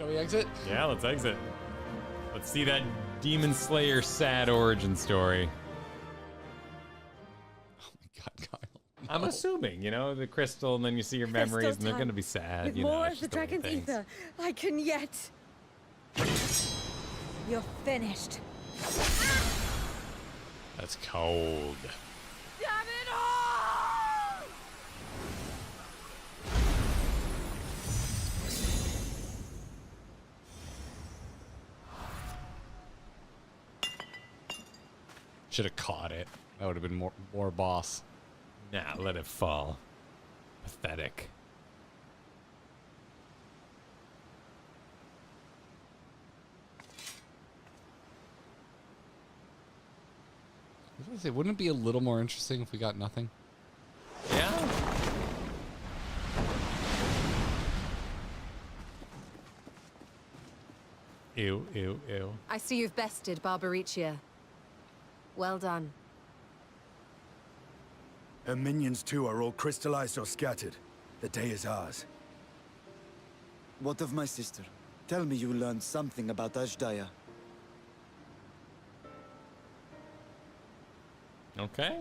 Shall we exit? Yeah, let's exit. Let's see that Demon Slayer sad origin story. Oh my God, Kyle. No. I'm assuming, you know, the crystal, and then you see your memories, and they're gonna be sad. With you know, more it's of the just way dragon's things. ether, I can yet. You're finished. That's cold. Damn it all! Should have caught it. That would have been more boss. Nah, let it fall. Pathetic. I was gonna say, wouldn't it be a little more interesting if we got nothing? Yeah. Ew, ew, ew. I see you've bested Barbaricia. Well done. Her minions too are all crystallized or scattered. The day is ours. What of my sister? Tell me you learned something about Ashdaya. Okay.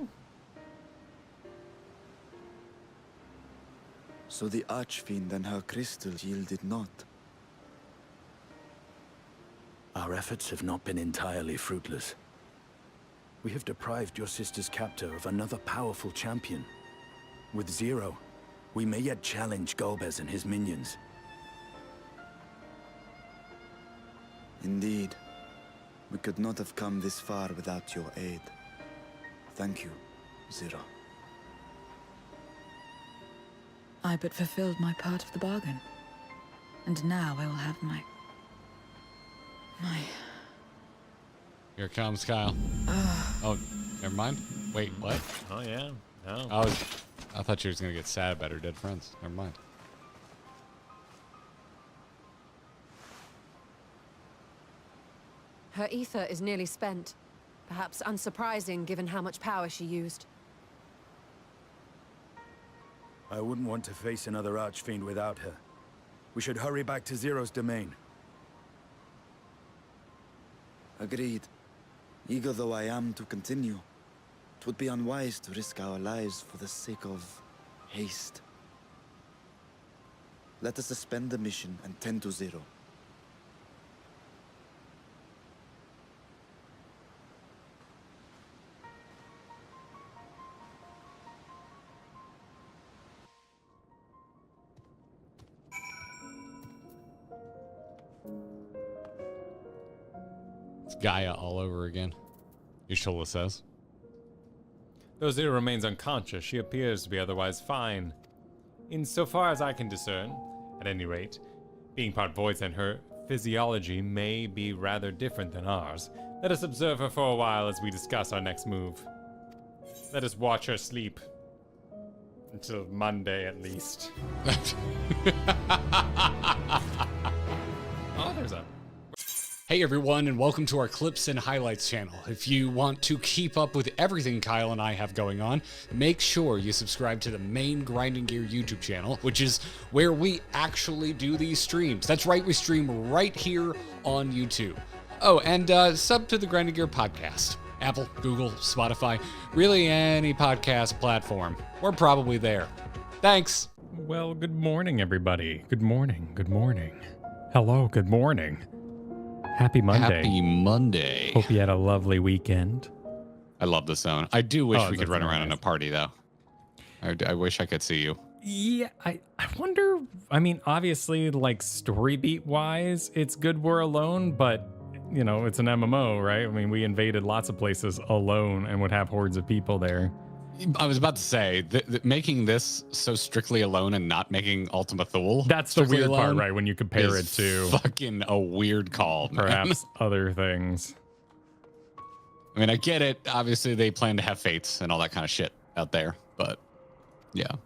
So the Archfiend and her crystal yielded not. Our efforts have not been entirely fruitless. We have deprived your sister's captor of another powerful champion. With Zero, we may yet challenge Golbez and his minions. Indeed. We could not have come this far without your aid. Thank you, Zero. I but fulfilled my part of the bargain. And now I will have my... Here it comes, Kyle. Oh, never mind. Wait, what? Oh, yeah. No. I thought you was gonna get sad about her dead friends. Never mind. Her ether is nearly spent. Perhaps unsurprising given how much power she used. I wouldn't want to face another Archfiend without her. We should hurry back to Zero's domain. Agreed. Eager though I am to continue, it would be unwise to risk our lives for the sake of haste. Let us suspend the mission and tend to Zero. It's Gaia all over again. Ishola says. Though Zero remains unconscious, she appears to be otherwise fine. Insofar as I can discern, at any rate, being part voice and her physiology may be rather different than ours. Let us observe her for a while as we discuss our next move. Let us watch her sleep. Until Monday, at least. Oh, there's a... Hey everyone, and welcome to our Clips and Highlights channel. If you want to keep up with everything Kyle and I have going on, make sure you subscribe to the main Grinding Gear YouTube channel, which is where we actually do these streams. That's right, we stream right here on YouTube. Oh, and sub to the Grinding Gear podcast. Apple, Google, Spotify, really any podcast platform. We're probably there. Thanks. Well, good morning, everybody. Good morning. Good morning. Hello, good morning. Happy Monday. Happy Monday. Hope you had a lovely weekend. I love the zone. I do wish we could that's run around nice. in a party, though. I wish I could see you. Yeah, I wonder, I mean, obviously, like, story beat wise, it's good we're alone, but, you know, it's an MMO, right? I mean, we invaded lots of places alone and would have hordes of people there. I was about to say, making this so strictly alone and not making Ultima Thule. That's the strictly weird part, alone right? When you compare it is to fucking a weird call, man. perhaps other things. I mean, I get it. Obviously, they plan to have fates and all that kind of shit out there, but yeah.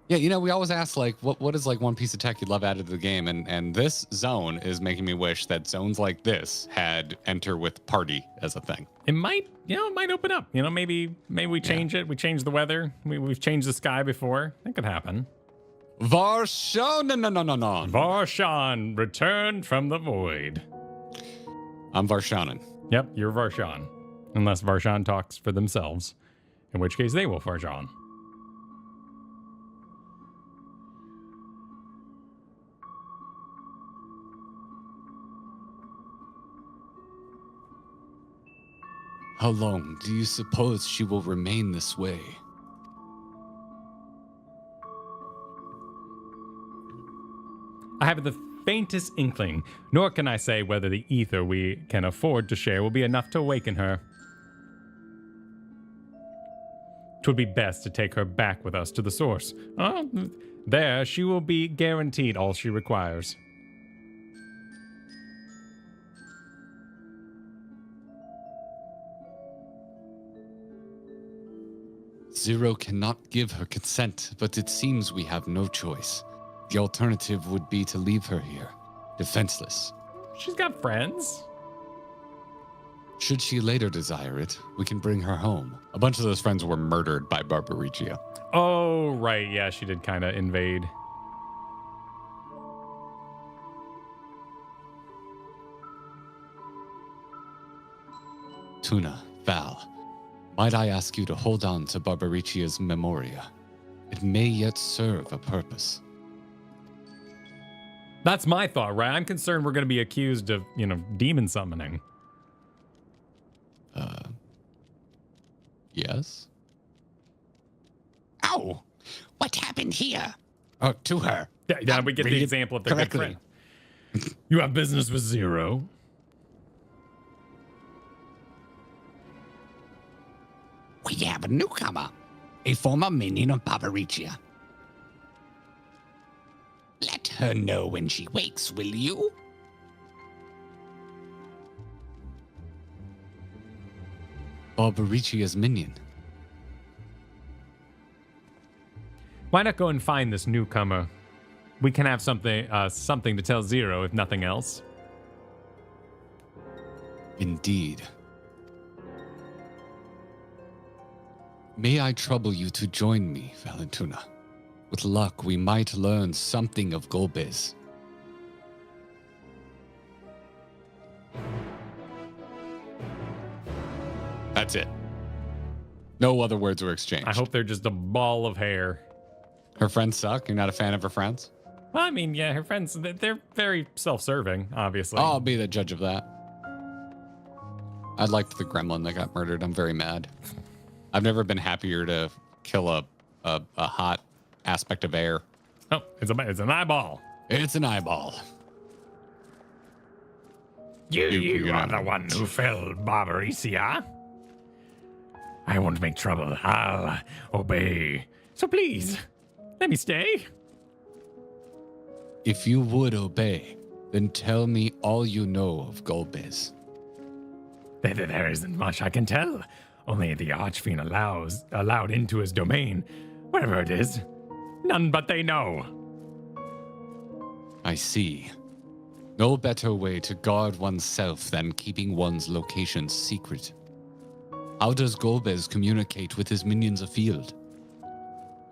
Yeah, you know, we always ask, like, what is, like, one piece of tech you'd love added to the game? And this zone is making me wish that zones like this had enter with party as a thing. It might, you know, it might open up. You know, maybe we change it. We change the weather. We've changed the sky before. That could happen. Varshan, no. Varshan returned from the void. I'm Varshanan. Yep, you're Varshan. Unless Varshan talks for themselves, in which case they will Varshan. How long do you suppose she will remain this way? I have the faintest inkling, nor can I say whether the ether we can afford to share will be enough to awaken her. 'Twould be best to take her back with us to the source. There she will be guaranteed all she requires. Zero cannot give her consent, but it seems we have no choice. The alternative would be to leave her here, defenseless. She's got friends. Should she later desire it, we can bring her home. A bunch of those friends were murdered by Barbaricia. Oh, right. Yeah, she did kind of invade. Tuna, Val, might I ask you to hold on to Barbaricia's memoria? It may yet serve a purpose. That's my thought, right? I'm concerned we're going to be accused of, demon summoning. Yes? Oh, what happened here? Oh, to her. Yeah, we get Read the it example of their good correctly. friend. You have business with Zero. We have a newcomer, a former minion of Barbaricia. Let her know when she wakes, will you? Barbaricia's minion. Why not go and find this newcomer? We can have something to tell Zero, if nothing else. Indeed. May I trouble you to join me, Valentuna? With luck, we might learn something of Golbez. That's it. No other words were exchanged. I hope they're just a ball of hair. Her friends suck? You're not a fan of her friends? Well, I mean, yeah, her friends, they're very self-serving, obviously. I'll be the judge of that. I liked the gremlin that got murdered. I'm very mad. I've never been happier to kill a hot aspect of air. Oh, it's an eyeball. It's an eyeball. You are the one who felled Barbaricia. I won't make trouble. I'll obey. So please, let me stay. If you would obey, then tell me all you know of Golbez. There isn't much I can tell. Only the Archfiend allowed into his domain. Whatever it is, none but they know. I see. No better way to guard oneself than keeping one's location secret. How does Golbez communicate with his minions afield?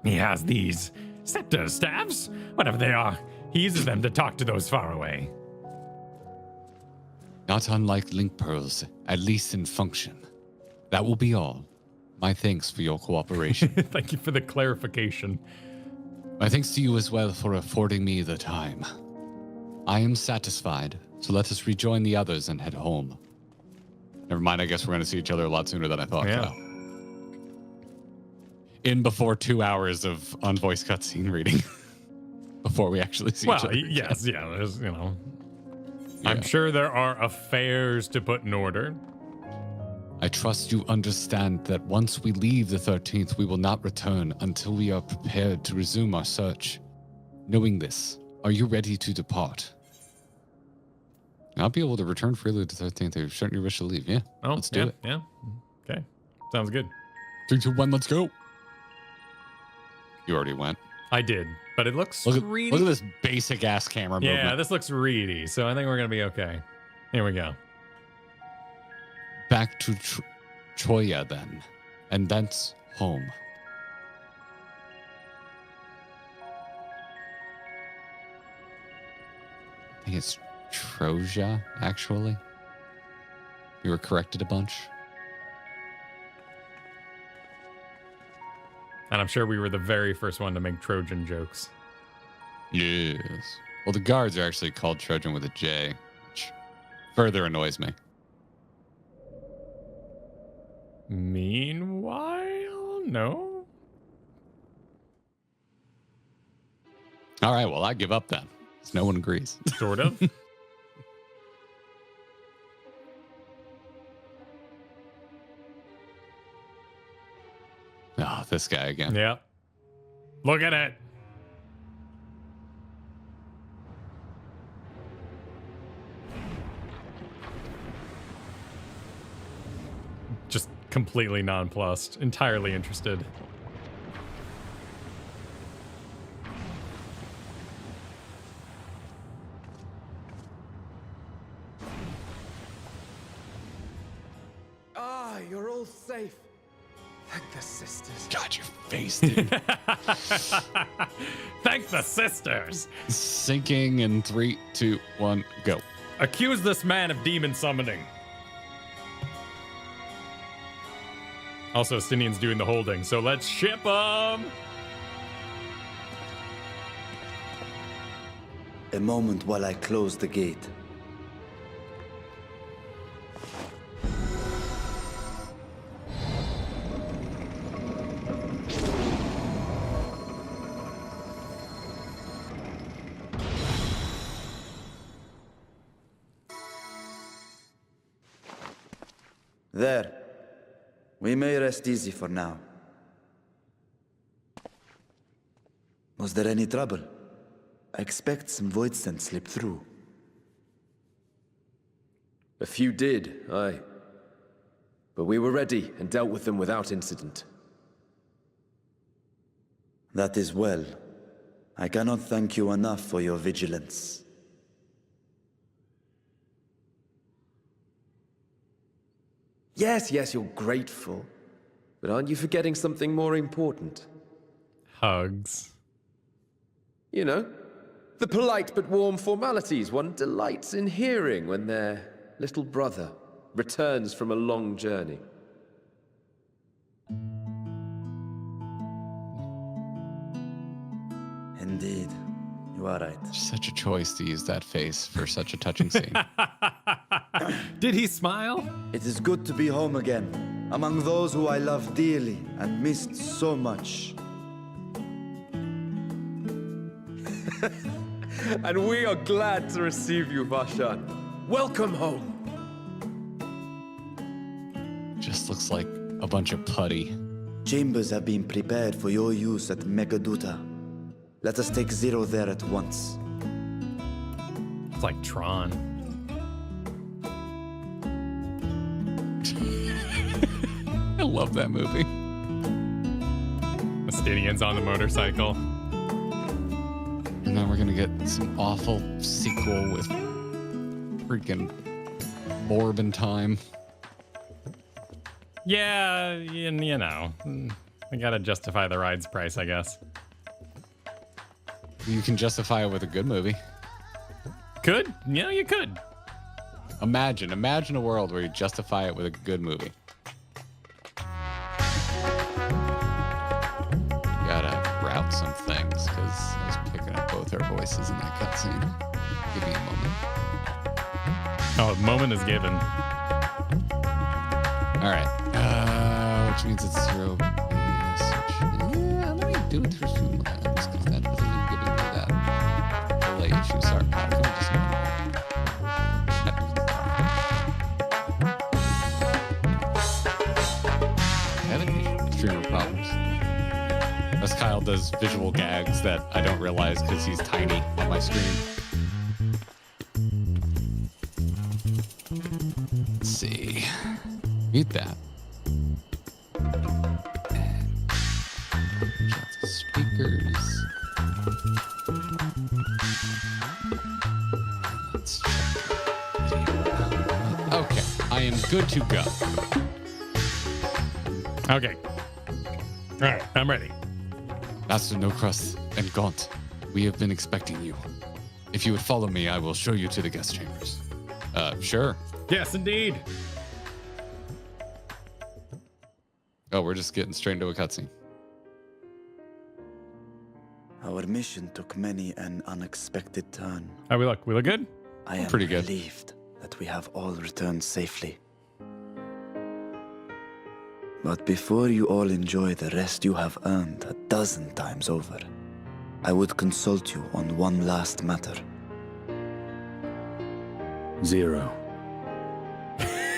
He has these scepter staffs, whatever they are. He uses them to talk to those far away. Not unlike link pearls, at least in function. That will be all. My thanks for your cooperation. Thank you for the clarification. My thanks to you as well for affording me the time. I am satisfied, so let us rejoin the others and head home. Never mind, I guess we're going to see each other a lot sooner than I thought. Yeah. Kyle. In before 2 hours of unvoiced cutscene reading. Before we actually see each other. Yes, yeah, there's, Yeah. I'm sure there are affairs to put in order. I trust you understand that once we leave the 13th, we will not return until we are prepared to resume our search. Knowing this, are you ready to depart? I'll be able to return freely to the 13th if you certainly wish to leave. Yeah, let's do it. Yeah, okay. Sounds good. 3, 2, 1, let's go. You already went. I did, but it looks Look reedy. at this basic ass camera Yeah, movement. this looks reedy, so I think we're going to be okay. Here we go. Back to Troia then, and thence home. think it's Troia, actually. You were corrected a bunch. And I'm sure we were the very first one to make Trojan jokes. Yes. Well, the guards are actually called Trojan with a J, which further annoys me. Meanwhile, no? All right, well, I give up then. 'Cause no one agrees. Sort of. Oh, this guy again. Yeah. Look at it. Just completely nonplussed, entirely interested. Ah, you're all safe. Thank the sisters. God, your face, dude. Thank the sisters. Sinking in 3, 2, 1, go. Accuse this man of demon summoning. Also, Stinian's doing the holding, so let's ship him. A moment while I close the gate. There. We may rest easy for now. Was there any trouble? I expect some void scent slipped through. A few did, aye. But we were ready and dealt with them without incident. That is well. I cannot thank you enough for your vigilance. Yes, you're grateful. But aren't you forgetting something more important? Hugs. You know, the polite but warm formalities one delights in hearing when their little brother returns from a long journey. Indeed, you are right. Such a choice to use that face for such a touching scene. Did he smile? It is good to be home again, among those who I love dearly and missed so much. And we are glad to receive you, Vashan. Welcome home. Just looks like a bunch of putty. Chambers have been prepared for your use at Megaduta. Let us take Zero there at once. It's like Tron. I love that movie. Stinian's on the motorcycle. And then we're gonna get some awful sequel with freaking Orb in time. Yeah, you know. We gotta justify the ride's price, I guess. You can justify it with a good movie. Could? Yeah, you could. Imagine a world where you justify it with a good movie. Gotta route some things because I was picking up both our voices in that cutscene. Give me a moment. Oh, a moment is given. All right, which means it's 0. Yeah, let me do it through Streamlabs because that doesn't give me that delay issue. Sorry, can we just having streamer problems. As Kyle does visual gags that I don't realize because he's tiny on my screen. Let's see. Eat that. And check the speakers. Let's check. Okay, I am good to go. Okay. All right, I'm ready. Master No Crust and Gaunt, we have been expecting you. If you would follow me, I will show you to the guest chambers. Sure. Yes, indeed. Oh, we're just getting straight into a cutscene. Our mission took many an unexpected turn. How we look? We look good? I am Pretty good. relieved that we have all returned safely. But before you all enjoy the rest you have earned 12 times over, I would consult you on one last matter. Zero.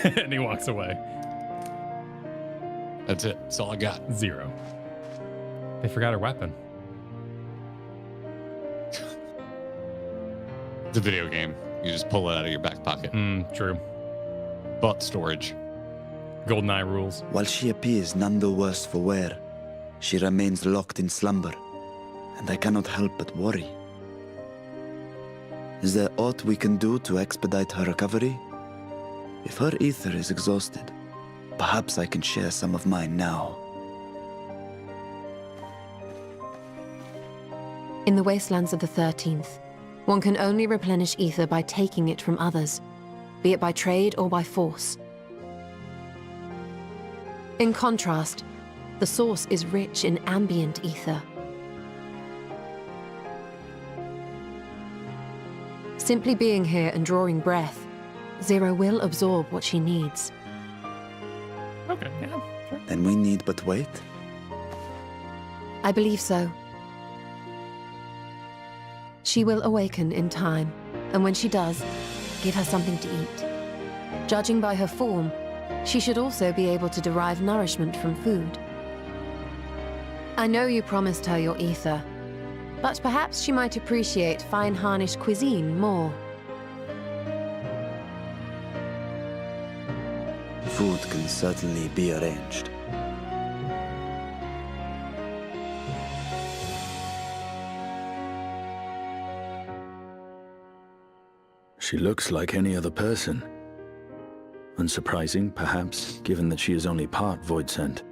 And he walks away. That's it. That's all I got. 0. They forgot her weapon. It's a video game. You just pull it out of your back pocket. True. Butt storage. GoldenEye rules. While she appears none the worse for wear, she remains locked in slumber, and I cannot help but worry. Is there aught we can do to expedite her recovery? If her ether is exhausted, perhaps I can share some of mine now. In the wastelands of the 13th, one can only replenish ether by taking it from others, be it by trade or by force. In contrast, the source is rich in ambient ether. Simply being here and drawing breath, Zero will absorb what she needs. Okay, yeah, sure. Then we need but wait. I believe so. She will awaken in time, and when she does, give her something to eat. Judging by her form, she should also be able to derive nourishment from food. I know you promised her your ether, but perhaps she might appreciate fine harnished cuisine more. Food can certainly be arranged. She looks like any other person. Unsurprising, perhaps, given that she is only part void sent.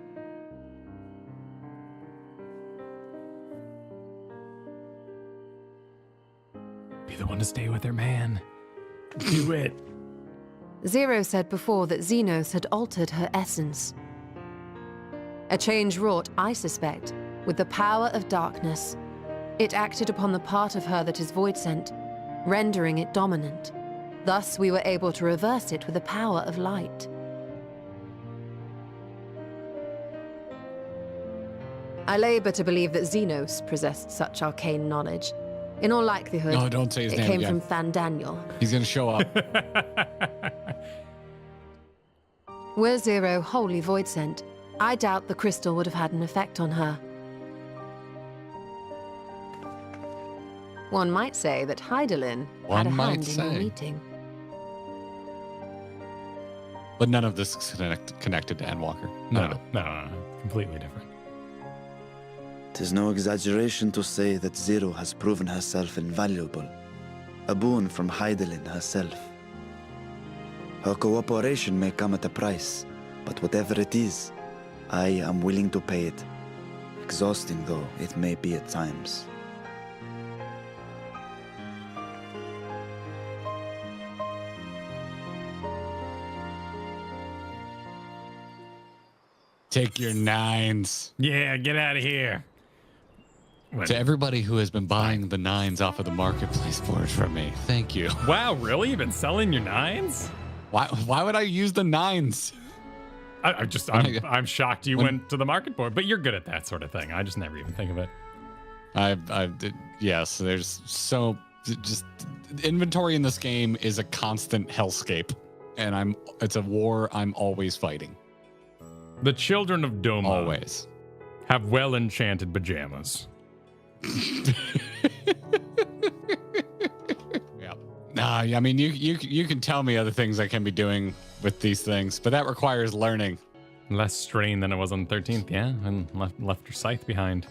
Be the one to stay with her man. Do it. Zero said before that Xenos had altered her essence. A change wrought, I suspect, with the power of darkness. It acted upon the part of her that is void sent, rendering it dominant. Thus, we were able to reverse it with the power of light. I labor to believe that Xenos possessed such arcane knowledge. In all likelihood, No, don't say his it name came again. from Fandaniel. He's gonna show up. Were Zero wholly void sent, I doubt the crystal would have had an effect on her. One might say that Hydaelyn had a One might hand in your say. meeting. But none of this is connected to Endwalker. No, completely different. 'Tis no exaggeration to say that Zero has proven herself invaluable. A boon from Hydaelyn herself. Her cooperation may come at a price, but whatever it is, I am willing to pay it. Exhausting though it may be at times. Take your 9s. Yeah, get out of here. To everybody who has been buying the 9s off of the marketplace board from me, thank you. Wow, really? You've been selling your 9s? Why would I use the 9s? I'm shocked you went to the market board, but you're good at that sort of thing. I just never even think of it. Yes, there's so just inventory in this game is a constant hellscape, and it's a war I'm always fighting. The children of Doma Always have well enchanted pajamas. Yeah. Nah, I mean you can tell me other things I can be doing with these things, but that requires learning. Less strain than it was on the 13th, yeah, and left your scythe behind.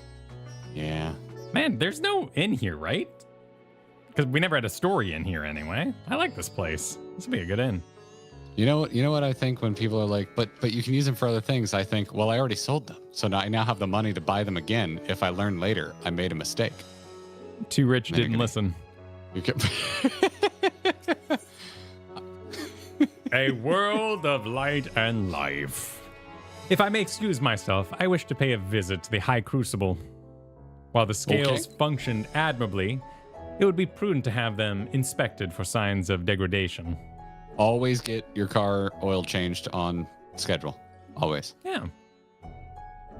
Yeah. Man, there's no inn here, right? Because we never had a story in here anyway. I like this place. This would be a good inn. You know what I think when people are like, but you can use them for other things. I think, well, I already sold them, so now I now have the money to buy them again. If I learn later I made a mistake. Too rich Maybe didn't listen. You can. A world of light and life. If I may excuse myself, I wish to pay a visit to the High Crucible. While the scales functioned admirably, it would be prudent to have them inspected for signs of degradation. Always get your car oil changed on schedule. Always. Yeah.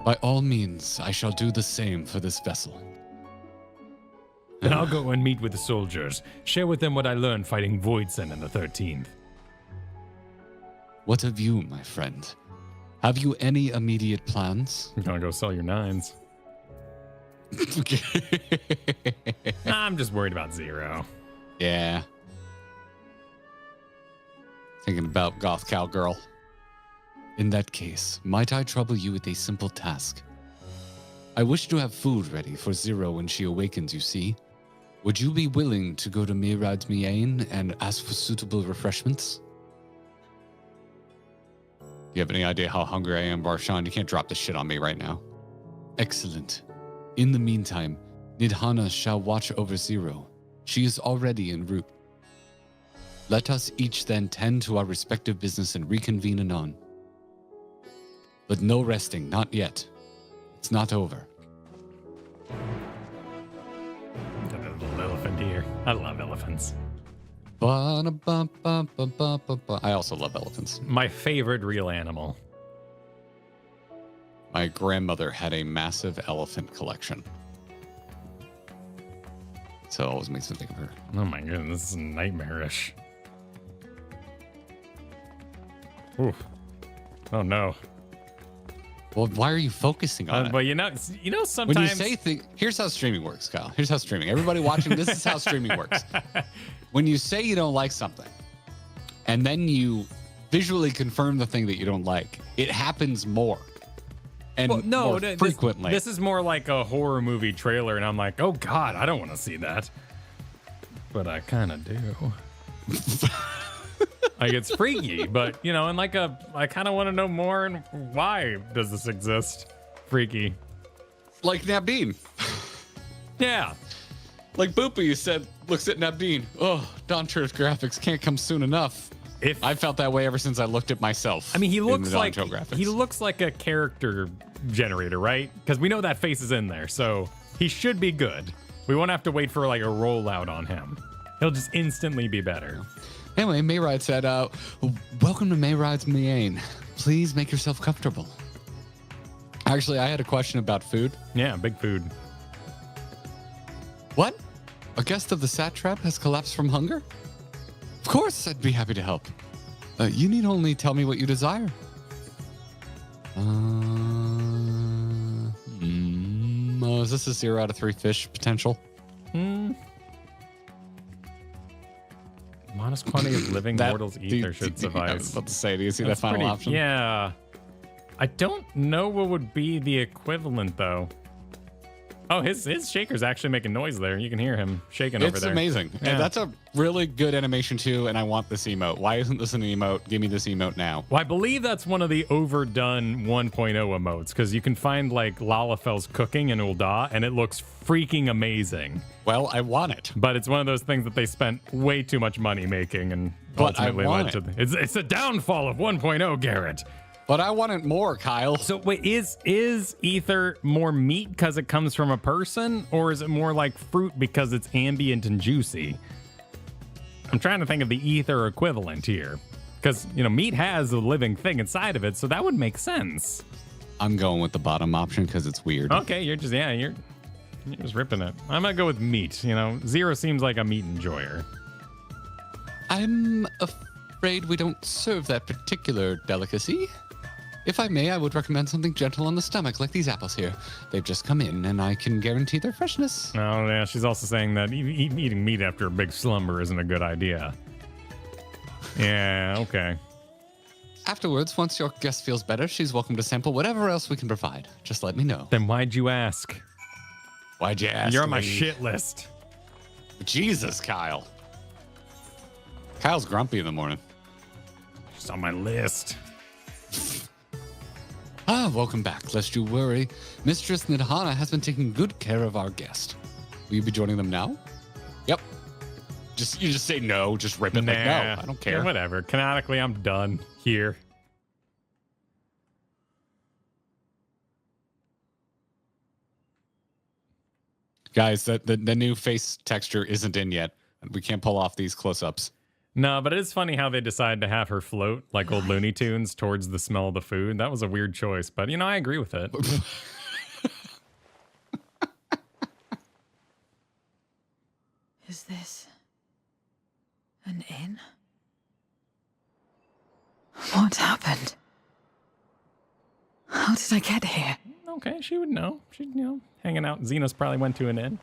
By all means, I shall do the same for this vessel. Then I'll go and meet with the soldiers, share with them what I learned fighting Voidson in the 13th. What of you, my friend? Have you any immediate plans? I'm gonna go sell your 9s. I'm just worried about Zero. Yeah. Thinking about Goth Cowgirl. In that case, might I trouble you with a simple task? I wish to have food ready for Zero when she awakens, you see. Would you be willing to go to Mirad Miain and ask for suitable refreshments? Do you have any idea how hungry I am, Barshan? You can't drop this shit on me right now. Excellent. In the meantime, Nidhana shall watch over Zero. She is already en route. Let us each then tend to our respective business and reconvene anon. But no resting, not yet. It's not over. Got a little elephant here. I love elephants. I also love elephants. My favorite real animal. My grandmother had a massive elephant collection. So it always makes me think of her. Oh my goodness, this is nightmarish. Oof. Oh no. Well, why are you focusing on it? But you know, sometimes when you say things, here's how streaming works, Kyle. Here's how streaming. Everybody watching, this is how streaming works. When you say you don't like something, and then you visually confirm the thing that you don't like, it happens more. And more frequently. This is more like a horror movie trailer, and I'm like, oh god, I don't want to see that. But I kind of do. Like, it's freaky, but, you know, and like I kind of want to know more, and why does this exist? Freaky. Like Nabdeen. Yeah. Like Boopy, you said, looks at Nabdeen. Oh, Dawn Church graphics can't come soon enough. I felt that way ever since I looked at myself. I mean, he looks like a character generator, right? Because we know that face is in there, so he should be good. We won't have to wait for like a rollout on him. He'll just instantly be better. Anyway, Mayride said, welcome to Mayride's Miain. Please make yourself comfortable. Actually, I had a question about food. Yeah, big food. What? A guest of the satrap has collapsed from hunger? Of course, I'd be happy to help. You need only tell me what you desire. Is this a 0 out of 3 fish potential? Modest quantity of living mortals ether should suffice. I was about to say, do you see that final option? Yeah. I don't know what would be the equivalent, though. Oh, his shaker's actually making noise there. You can hear him shaking over there. It's amazing. Yeah. And that's a really good animation, too, and I want this emote. Why isn't this an emote? Give me this emote now. Well, I believe that's one of the overdone 1.0 emotes, because you can find, like, Lalafel's cooking in Ul'dah, and it looks freaking amazing. Well, I want it. But it's one of those things that they spent way too much money making, and ultimately led to... It's a downfall of 1.0, Garrett. But I want it more, Kyle. So wait, is ether more meat because it comes from a person, or is it more like fruit because it's ambient and juicy? I'm trying to think of the ether equivalent here, because, you know, meat has a living thing inside of it, so that would make sense. I'm going with the bottom option because it's weird. Okay, you're just ripping it. I'm gonna go with meat. You know, Zero seems like a meat enjoyer. I'm afraid we don't serve that particular delicacy. If I may, I would recommend something gentle on the stomach, like these apples here. They've just come in, and I can guarantee their freshness. Oh, yeah, she's also saying that eating meat after a big slumber isn't a good idea. Yeah, okay. Afterwards, once your guest feels better, she's welcome to sample whatever else we can provide. Just let me know. Then why'd you ask? Why'd you ask? You're on my shit list. Jesus, Kyle. Kyle's grumpy in the morning. She's on my list. Welcome back. Lest you worry, Mistress Nidhana has been taking good care of our guest. Will you be joining them now? Yep. You just say no, just rip it like, no, I don't care. Yeah, whatever. Canonically, I'm done here. Guys, the new face texture isn't in yet. We can't pull off these close-ups. No, but it is funny how they decided to have her float like old Looney Tunes towards the smell of the food. That was a weird choice, but I agree with it. Is this an inn? What happened? How did I get here? Okay, she would know. She'd, hanging out. Xenos probably went to an inn.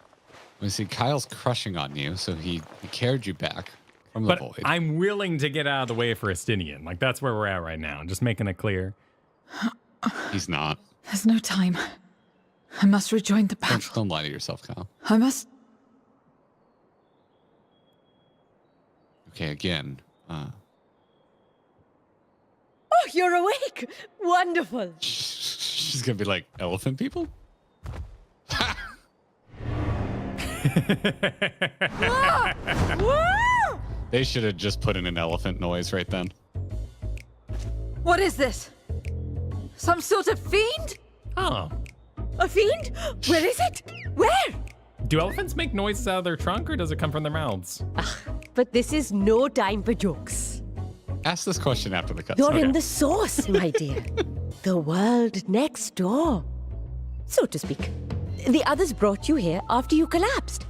We see Kyle's crushing on you, so he carried you back from the void. I'm willing to get out of the way for Estinian. Like, that's where we're at right now. Just making it clear. He's not. There's no time. I must rejoin the battle. Don't lie to yourself, Kyle. I must... Okay, again. Oh, you're awake! Wonderful! She's gonna be like, elephant people? They should have just put in an elephant noise right then. What is this? Some sort of fiend? Oh. A fiend? Where is it? Where? Do elephants make noises out of their trunk, or does it come from their mouths? But this is no time for jokes. Ask this question after the cutscene. You're in the source, my dear. The world next door, so to speak. The others brought you here after you collapsed.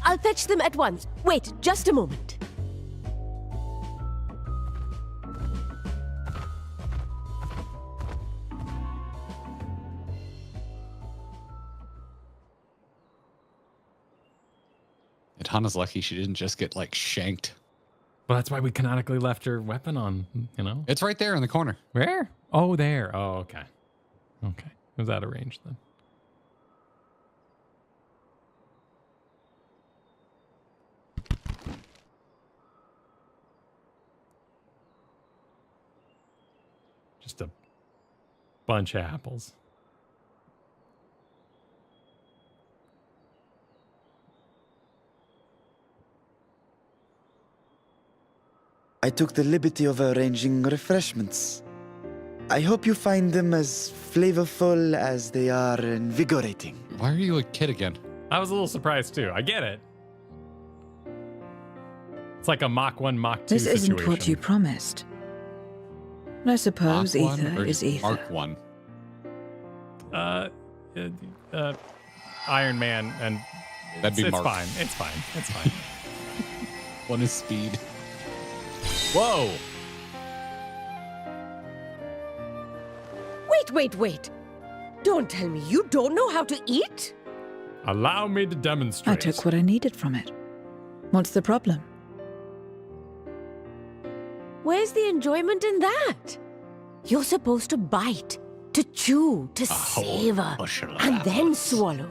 I'll fetch them at once. Wait, just a moment. Tana's lucky she didn't just get, like, shanked. Well, that's why we canonically left her weapon on, It's right there in the corner. Where? Oh, there. Oh, okay. Okay. It was out of range then. Just a bunch of apples. I took the liberty of arranging refreshments. I hope you find them as flavorful as they are invigorating. Why are you a kid again? I was a little surprised too. I get it. It's like a Mach 1, Mach 2 This situation. isn't what you promised. I suppose Mach 1 ether or is ether. Mark 1? Iron Man and... That'd be it's Mark. fine. It's fine. It's fine. One is speed. Whoa! Wait. Don't tell me you don't know how to eat? Allow me to demonstrate. I took what I needed from it. What's the problem? Where's the enjoyment in that? You're supposed to bite, to chew, to savor, bushel of and then apples. swallow.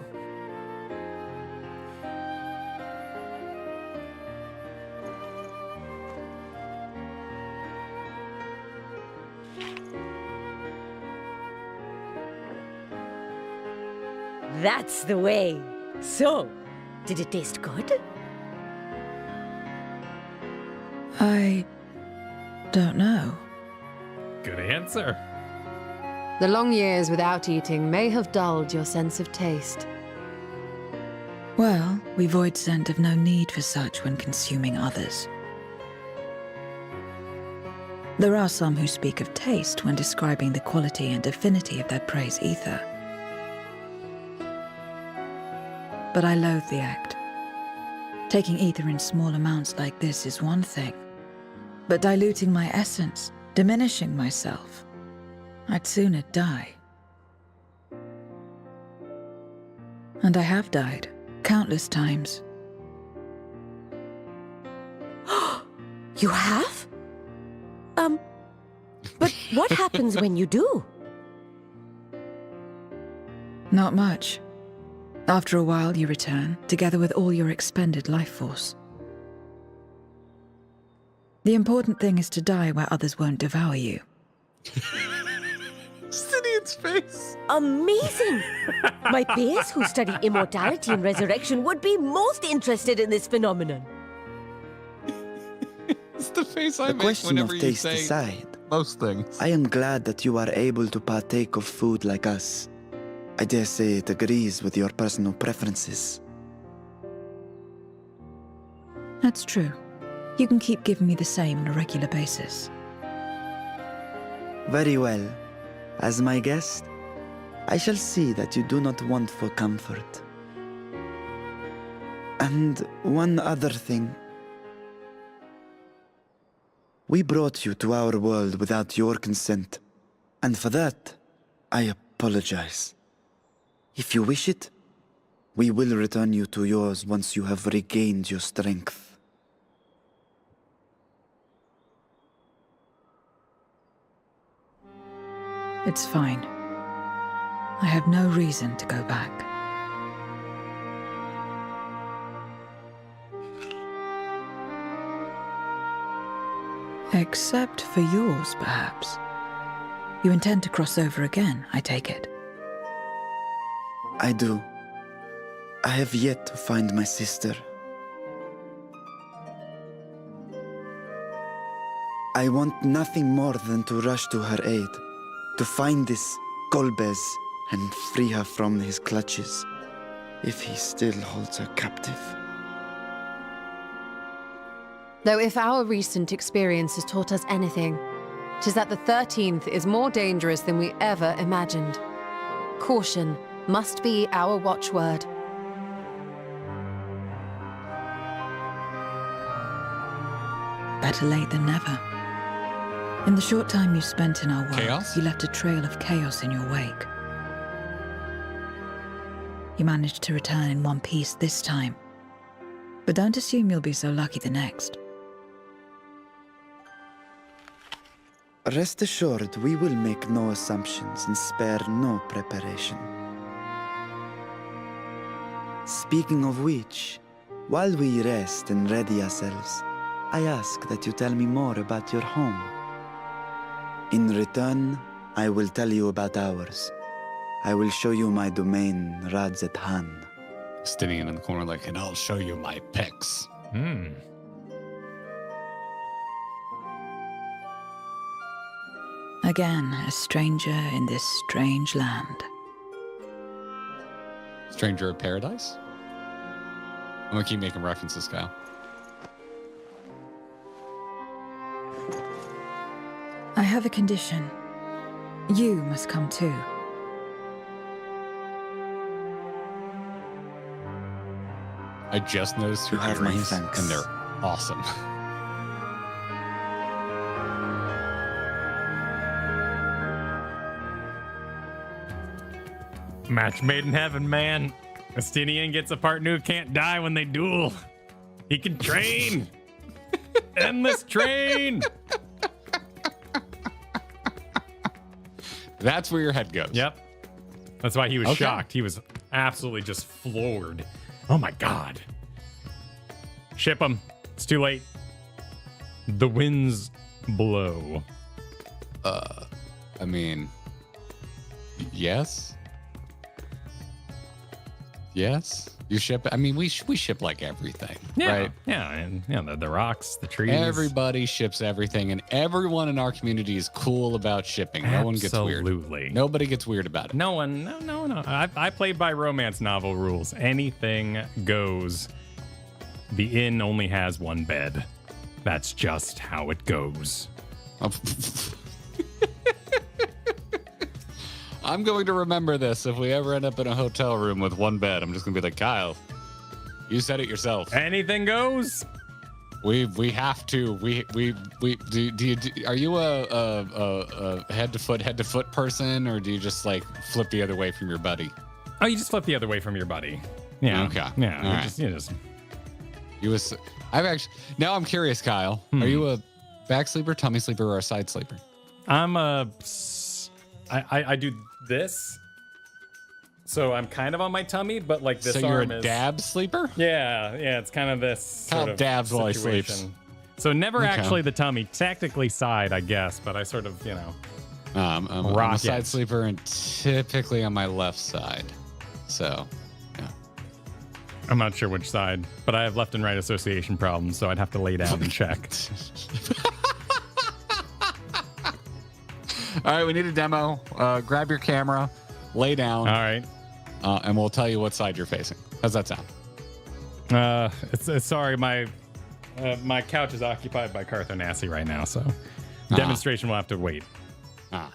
That's the way. So, did it taste good? I don't know. Good answer. The long years without eating may have dulled your sense of taste. Well, we void scent have no need for such when consuming others. There are some who speak of taste when describing the quality and affinity of their prey's ether. But I loathe the act. Taking ether in small amounts like this is one thing, but diluting my essence, diminishing myself, I'd sooner die. And I have died, countless times. You have? But what happens when you do? Not much. After a while, you return, together with all your expended life force. The important thing is to die where others won't devour you. Sidian its face. Amazing! My peers who study immortality and resurrection would be most interested in this phenomenon. It's the face I The make question whenever of you taste say aside, most things. I am glad that you are able to partake of food like us. I dare say it agrees with your personal preferences. That's true. You can keep giving me the same on a regular basis. Very well. As my guest, I shall see that you do not want for comfort. And one other thing. We brought you to our world without your consent, and for that, I apologize. If you wish it, we will return you to yours once you have regained your strength. It's fine. I have no reason to go back. Except for yours, perhaps. You intend to cross over again, I take it. I do. I have yet to find my sister. I want nothing more than to rush to her aid, to find this Golbez and free her from his clutches, if he still holds her captive. Though if our recent experience has taught us anything, 'tis that the 13th is more dangerous than we ever imagined. Caution must be our watchword. Better late than never. In the short time you spent in our world, Chaos? you left a trail of chaos in your wake. You managed to return in one piece this time. But don't assume you'll be so lucky the next. Rest assured, we will make no assumptions and spare no preparation. Speaking of which, while we rest and ready ourselves, I ask that you tell me more about your home. In return, I will tell you about ours. I will show you my domain, Radzet Han. Standing in the corner like, and I'll show you my pecs. Again, a stranger in this strange land. Stranger of Paradise? I'm gonna keep making references, Kyle. I have a condition. You must come too. I just noticed your You have my earrings, thanks. and they're awesome. Match made in heaven, man. Estinian gets a partner who can't die when they duel. He can train. Endless train. That's where your head goes. Yep. That's why he was Okay. shocked. He was absolutely just floored. Oh my god. Ship him. It's too late. The winds blow. I mean, yes. Yes. You ship. I mean, we ship like everything, Yeah. right? Yeah. And the rocks, the trees. Everybody ships everything, and everyone in our community is cool about shipping. No one gets weird. Absolutely. Nobody gets weird about it. No one. No. I play by romance novel rules. Anything goes. The inn only has one bed. That's just how it goes. I'm going to remember this if we ever end up in a hotel room with one bed. I'm just going to be like, Kyle, you said it yourself. Anything goes. We have to. We are you a head to foot person, or do you just like flip the other way from your buddy? Oh, you just flip the other way from your buddy. Yeah. Okay. Yeah. All right. I've actually. Now I'm curious, Kyle. Are you a back sleeper, tummy sleeper, or a side sleeper? I'm I do this. So I'm kind of on my tummy, but like this So you're arm a is. dab sleeper? Yeah. It's kind of this. Kyle sort of dabs while he situation. sleeps. So never Okay. actually the tummy. Technically side, I guess, but I sort of, I'm a Rocket. side sleeper and typically on my left side. So, yeah. I'm not sure which side, but I have left and right association problems, so I'd have to lay down and check. All right, we need a demo. Grab your camera, lay down. All right. And we'll tell you what side you're facing. How's that sound? Sorry, my couch is occupied by Carthonassi right now, so demonstration will have to wait. Ah.